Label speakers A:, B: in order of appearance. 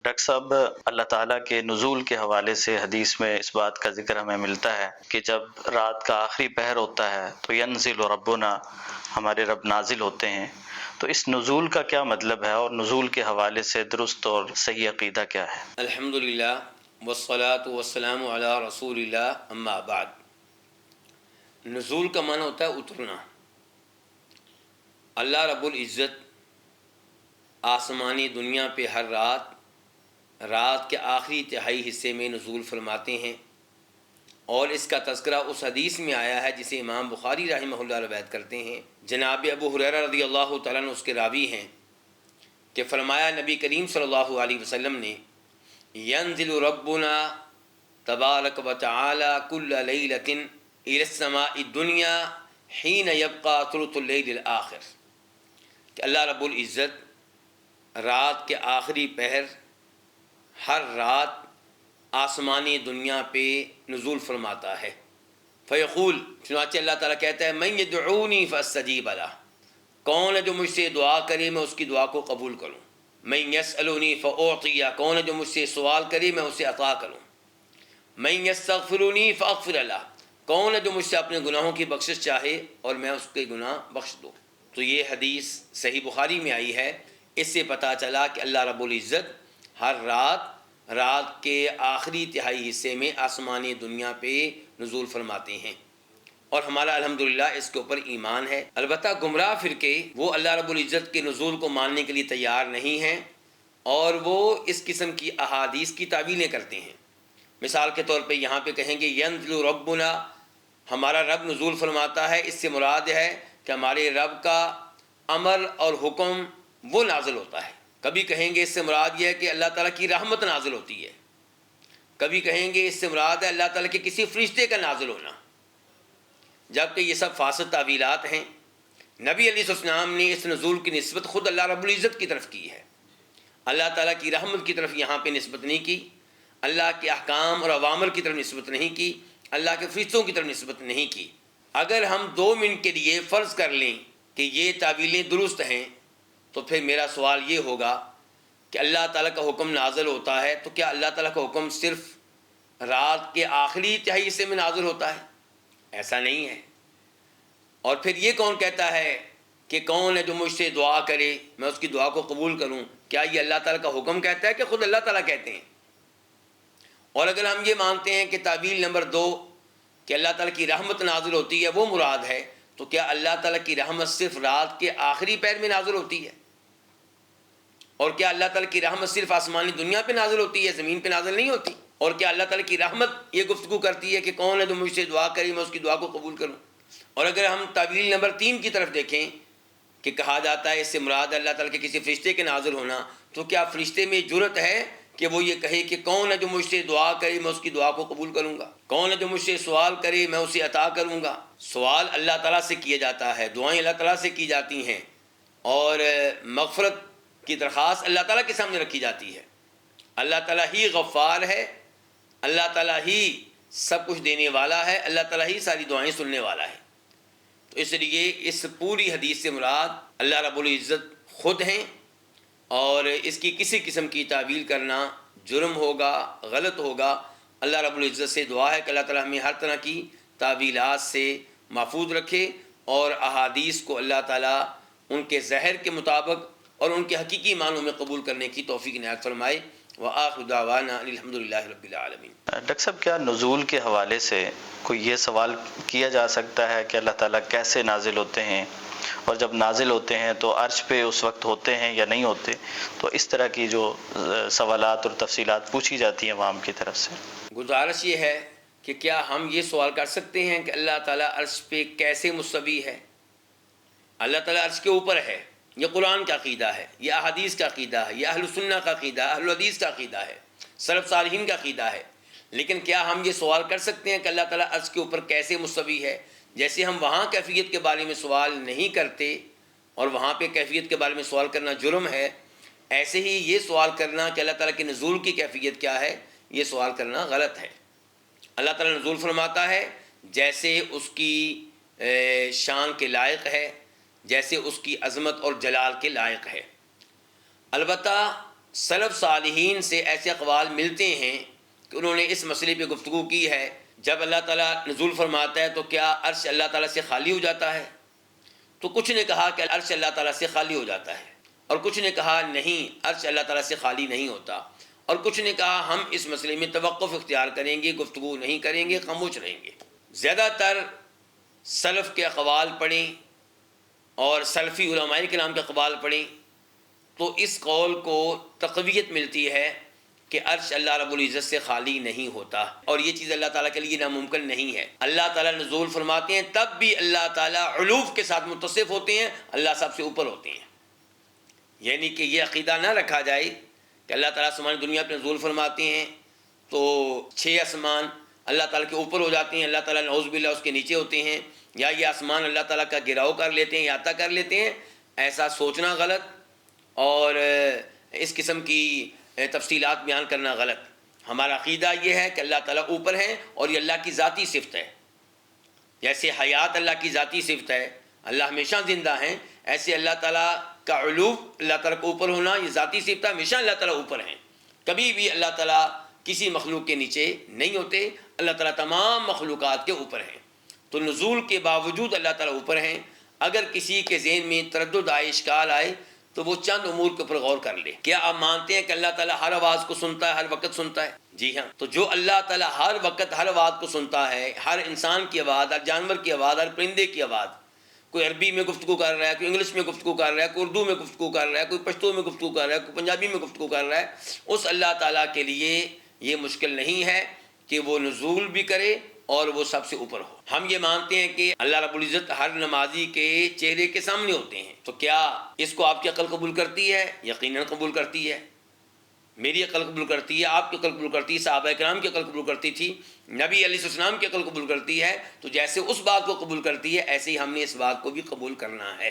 A: Doctor صاحب، اللہ تعالیٰ کے نزول کے حوالے سے حدیث میں اس بات کا ذکر ہمیں ملتا ہے کہ جب رات کا آخری پہر ہوتا ہے تو ینزل ربنا، ہمارے رب نازل ہوتے ہیں. تو اس نزول کا کیا مطلب ہے اور نزول کے حوالے سے درست اور صحیح عقیدہ کیا ہے؟
B: الحمدللہ والصلاة والسلام علی رسول اللہ، اما بعد. نزول کا معنی ہوتا ہے اترنا. اللہ رب العزت آسمانی دنیا پہ ہر رات کے آخری تہائی حصے میں نزول فرماتے ہیں، اور اس کا تذکرہ اس حدیث میں آیا ہے جسے امام بخاری رحمہ اللہ روایت کرتے ہیں. جناب ابو ہریرہ رضی اللہ تعالیٰ عنہ اس کے راوی ہیں کہ فرمایا نبی کریم صلی اللہ علیہ وسلم نے، ینزل ربنا تبارک و تعالی کل لیلۃ الی السماء الدنیا حین یبقى ثلث اللیل الآخر، کہ اللہ رب العزت رات کے آخری پہر ہر رات آسمانی دنیا پہ نزول فرماتا ہے. فیقول، چنانچہ اللہ تعالیٰ کہتا ہے، من یدعونی فاستجیب لہ، کون ہے جو مجھ سے دعا کرے میں اس کی دعا کو قبول کروں. من یسألنی فاعطیہ، کون ہے جو مجھ سے سوال کرے میں اسے عطا کروں. من یستغفرنی فاغفر لہ، کون ہے جو مجھ سے اپنے گناہوں کی بخشش چاہے اور میں اس کے گناہ بخش دوں. تو یہ حدیث صحیح بخاری میں آئی ہے. اس سے پتہ چلا کہ اللہ رب العزت ہر رات کے آخری تہائی حصے میں آسمانی دنیا پہ نزول فرماتے ہیں، اور ہمارا الحمدللہ اس کے اوپر ایمان ہے. البتہ گمراہ فرقے وہ اللہ رب العزت کے نزول کو ماننے کے لیے تیار نہیں ہیں، اور وہ اس قسم کی احادیث کی تعویلیں کرتے ہیں. مثال کے طور پہ یہاں پہ کہیں گے ینزل ربنا، ہمارا رب نزول فرماتا ہے، اس سے مراد ہے کہ ہمارے رب کا امر اور حکم وہ نازل ہوتا ہے. کبھی کہیں گے اس سے مراد یہ ہے کہ اللہ تعالیٰ کی رحمت نازل ہوتی ہے. کبھی کہیں گے اس سے مراد ہے اللہ تعالیٰ کے کسی فرشتے کا نازل ہونا، جبکہ یہ سب فاسد تعویلات ہیں. نبی علیہ السلام نے اس نزول کی نسبت خود اللہ رب العزت کی طرف کی ہے. اللہ تعالیٰ کی رحمت کی طرف یہاں پہ نسبت نہیں کی، اللہ کے احکام اور اوامر کی طرف نسبت نہیں کی، اللہ کے فرشتوں کی طرف نسبت نہیں کی. اگر ہم 2 منٹ کے لیے فرض کر لیں کہ یہ تعویلیں درست ہیں، تو پھر میرا سوال یہ ہوگا کہ اللہ تعالیٰ کا حکم نازل ہوتا ہے تو کیا اللہ تعالیٰ کا حکم صرف رات کے آخری تہائی حصے میں نازل ہوتا ہے؟ ایسا نہیں ہے. اور پھر یہ کون کہتا ہے کہ کون ہے جو مجھ سے دعا کرے میں اس کی دعا کو قبول کروں؟ کیا یہ اللہ تعالیٰ کا حکم کہتا ہے کہ خود اللہ تعالیٰ کہتے ہیں؟ اور اگر ہم یہ مانتے ہیں کہ تعویل نمبر 2 کہ اللہ تعالیٰ کی رحمت نازل ہوتی ہے وہ مراد ہے، تو کیا اللہ تعالیٰ کی رحمت صرف رات کے آخری پہر میں نازل ہوتی ہے؟ اور کیا اللہ تعالیٰ کی رحمت صرف آسمانی دنیا پہ نازل ہوتی ہے، زمین پہ نازل نہیں ہوتی؟ اور کیا اللہ تعالیٰ کی رحمت یہ گفتگو کرتی ہے کہ کون ہے جو مجھ سے دعا کرے میں اس کی دعا کو قبول کروں؟ اور اگر ہم تعویل نمبر 3 کی طرف دیکھیں کہ کہا جاتا ہے اس سے مراد اللہ تعالیٰ کے کسی فرشتے کے نازل ہونا، تو کیا فرشتے میں جرأت ہے کہ وہ یہ کہے کہ کون ہے جو مجھ سے دعا کرے میں اس کی دعا کو قبول کروں گا؟ کون ہے جو مجھ سے سوال کرے میں اسے عطا کروں گا؟ سوال اللہ تعالیٰ سے کیا جاتا ہے، دعائیں اللہ تعالیٰ سے کی جاتی ہیں، اور مغفرت کی درخواست اللہ تعالیٰ کے سامنے رکھی جاتی ہے. اللہ تعالیٰ ہی غفار ہے، اللہ تعالیٰ ہی سب کچھ دینے والا ہے، اللہ تعالیٰ ہی ساری دعائیں سننے والا ہے. تو اس لیے اس پوری حدیث سے مراد اللہ رب العزت خود ہیں، اور اس کی کسی قسم کی تعویل کرنا جرم ہوگا، غلط ہوگا. اللہ رب العزت سے دعا ہے کہ اللہ تعالیٰ ہمیں ہر طرح کی تعویلات سے محفوظ رکھے، اور احادیث کو اللہ تعالیٰ ان کے ظاہر کے مطابق اور ان کے حقیقی معنوں میں قبول کرنے کی توفیق عنایت فرمائے. وآخر دعوانا الحمدللہ رب العالمین.
A: ڈاکٹر صاحب، کیا نزول کے حوالے سے کوئی یہ سوال کیا جا سکتا ہے کہ اللہ تعالیٰ کیسے نازل ہوتے ہیں، اور جب نازل ہوتے ہیں تو عرش پہ اس وقت ہوتے ہیں یا نہیں ہوتے؟ تو اس طرح کی جو سوالات اور تفصیلات پوچھی جاتی ہیں عوام کی طرف سے.
B: گزارش یہ ہے کہ کیا ہم یہ سوال کر سکتے ہیں کہ اللہ تعالیٰ عرش پہ کیسے مستوی ہے؟ اللہ تعالیٰ عرش کے اوپر ہے، یہ قرآن کا عقیدہ ہے، یہ احادیث کا عقیدہ ہے، یہ اہل سنہ کا عقیدہ ہے، اہل حدیث کا عقیدہ ہے، سلف صالحین کا عقیدہ ہے. لیکن کیا ہم یہ سوال کر سکتے ہیں کہ اللہ تعالیٰ عرش کے اوپر کیسے مستوی ہے؟ جیسے ہم وہاں کیفیت کے بارے میں سوال نہیں کرتے اور وہاں پہ کیفیت کے بارے میں سوال کرنا جرم ہے، ایسے ہی یہ سوال کرنا کہ اللہ تعالیٰ کے نزول کی کیفیت کیا ہے، یہ سوال کرنا غلط ہے. اللہ تعالیٰ نزول فرماتا ہے جیسے اس کی شان کے لائق ہے، جیسے اس کی عظمت اور جلال کے لائق ہے. البتہ سلف صالحین سے ایسے اقوال ملتے ہیں کہ انہوں نے اس مسئلے پہ گفتگو کی ہے، جب اللہ تعالیٰ نزول فرماتا ہے تو کیا عرش اللہ تعالیٰ سے خالی ہو جاتا ہے؟ تو کچھ نے کہا کہ عرش اللہ تعالیٰ سے خالی ہو جاتا ہے، اور کچھ نے کہا نہیں، عرش اللہ تعالیٰ سے خالی نہیں ہوتا، اور کچھ نے کہا ہم اس مسئلے میں توقف اختیار کریں گے، گفتگو نہیں کریں گے، خاموش رہیں گے۔ زیادہ تر سلف کے اقوال پڑھیں اور سلفی علماء کرام کے اقوال پڑھیں تو اس قول کو تقویت ملتی ہے کہ عرش اللہ رب العزت سے خالی نہیں ہوتا، اور یہ چیز اللہ تعالیٰ کے لیے ناممکن نہیں ہے۔ اللہ تعالیٰ نزول فرماتے ہیں تب بھی اللہ تعالیٰ علو کے ساتھ متصف ہوتے ہیں، اللہ سب سے اوپر ہوتے ہیں۔ یعنی کہ یہ عقیدہ نہ رکھا جائے کہ اللہ تعالیٰ آسمان دنیا پہ نزول فرماتے ہیں تو 6 آسمان اللہ تعالیٰ کے اوپر ہو جاتے ہیں، اللہ تعالیٰ نعوذ باللہ اس کے نیچے ہوتے ہیں، یا یہ آسمان اللہ تعالیٰ کا گھیراؤ کر لیتے ہیں، احاطہ کر لیتے ہیں۔ ایسا سوچنا غلط اور اس قسم کی تفصیلات بیان کرنا غلط۔ ہمارا عقیدہ یہ ہے کہ اللہ تعالیٰ اوپر ہیں اور یہ اللہ کی ذاتی صفت ہے۔ جیسے حیات اللہ کی ذاتی صفت ہے، اللہ ہمیشہ زندہ ہیں، ایسے اللہ تعالیٰ کا علو، اللہ تعالیٰ کو اوپر ہونا یہ ذاتی صفت ہے، ہمیشہ اللہ تعالیٰ اوپر ہیں، کبھی بھی اللہ تعالیٰ کسی مخلوق کے نیچے نہیں ہوتے، اللہ تعالیٰ تمام مخلوقات کے اوپر ہیں۔ تو نزول کے باوجود اللہ تعالیٰ اوپر ہیں۔ اگر کسی کے ذہن میں تردد آئے، اشکال آئے تو وہ چند امور کے اوپر غور کر لے۔ کیا آپ مانتے ہیں کہ اللہ تعالیٰ ہر آواز کو سنتا ہے، ہر وقت سنتا ہے؟ جی ہاں۔ تو جو اللہ تعالیٰ ہر وقت ہر آواز کو سنتا ہے، ہر انسان کی آواز، ہر جانور کی آواز، ہر پرندے کی آواز، کوئی عربی میں گفتگو کر رہا ہے، کوئی انگلش میں گفتگو کر رہا ہے، کوئی اردو میں گفتگو کر رہا ہے، کوئی پشتو میں گفتگو کر رہا ہے، کوئی پنجابی میں گفتگو کر رہا ہے، اس اللہ تعالیٰ کے لیے یہ مشکل نہیں ہے کہ وہ نزول بھی کرے اور وہ سب سے اوپر ہو۔ ہم یہ مانتے ہیں کہ اللہ رب العزت ہر نمازی کے چہرے کے سامنے ہوتے ہیں۔ تو کیا اس کو آپ کی عقل قبول کرتی ہے؟ یقیناً قبول کرتی ہے۔ میری عقل قبول کرتی ہے، آپ کی عقل قبول کرتی ہے، صحابہ کرام کی عقل قبول کرتی تھی، نبی علیہ السلام کی عقل قبول کرتی ہے۔ تو جیسے اس بات کو قبول کرتی ہے ایسے ہی ہم نے اس بات کو بھی قبول کرنا ہے۔